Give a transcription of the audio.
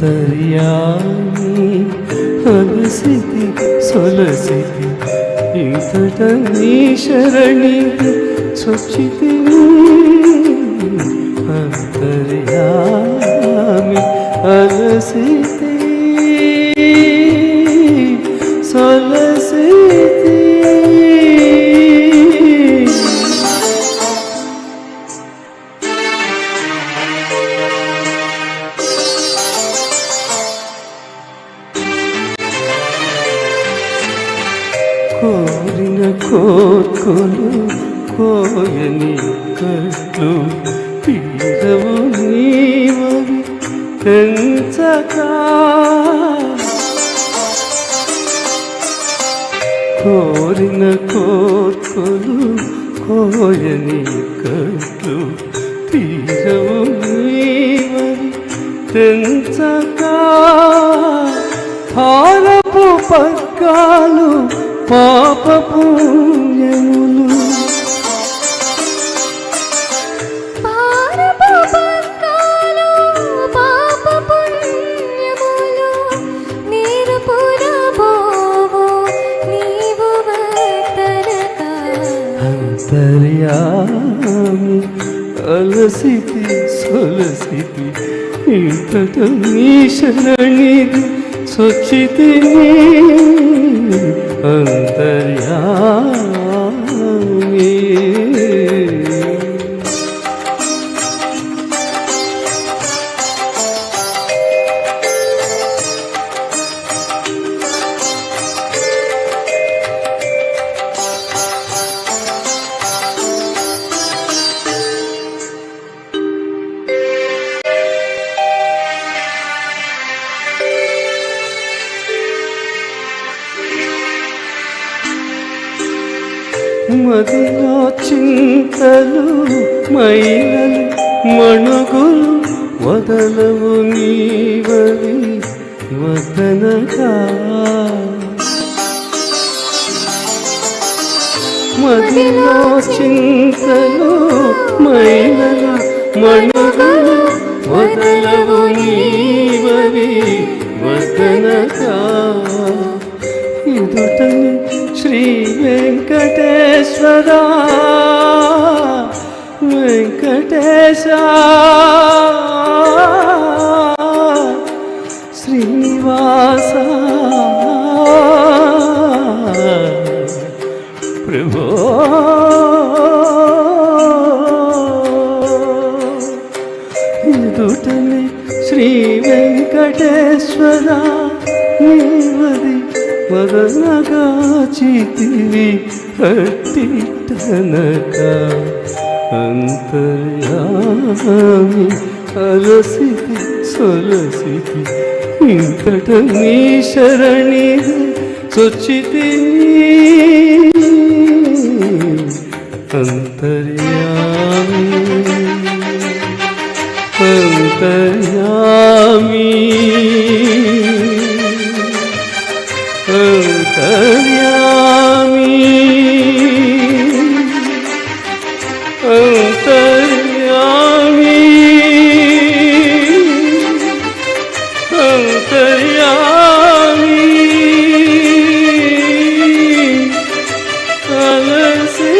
అంతర్యామి అలసితి సొలసితి ఇంతట నీ శరణికి చొచ్చితి అంతర్యామి అలసితి సొలసితి కోరిన కోర్కొలు కోయని కట్లు తీరవు నీవవి పెంచకా కోరిన కోర్కొలు కోయని కట్లు తీరవు నీవవి పెంచకా హారపు పక్కాలు పాప పుణ్యములు అంతర్యామి అలసితి సొలసితి ఇంతట నీ శరణిది చొచ్చితి అంతర్యామి మదిలో చింతలు మైలలు మణుగులు వదలవు నీవవి వదనగా మదిలో చింతలు మైలలు మణుగులు వదలవు నీవవి వదనగా ఎదుటని శ్రీ వెంకటేశ్వర వెంకటేశ శ్రీనివాస ప్రభో ఎదుటని శ్రీ వెంకటేశ్వర నీవది వదనగా చితివి హట్టిటనక అంతర్యామి అలసితి సొలసితి ఇంతట నీ శరణిది చొచ్చితి అంతర్యామి అంతర్యామి అంతర్యామి అంతర్యామి అంతర్యామి అలసి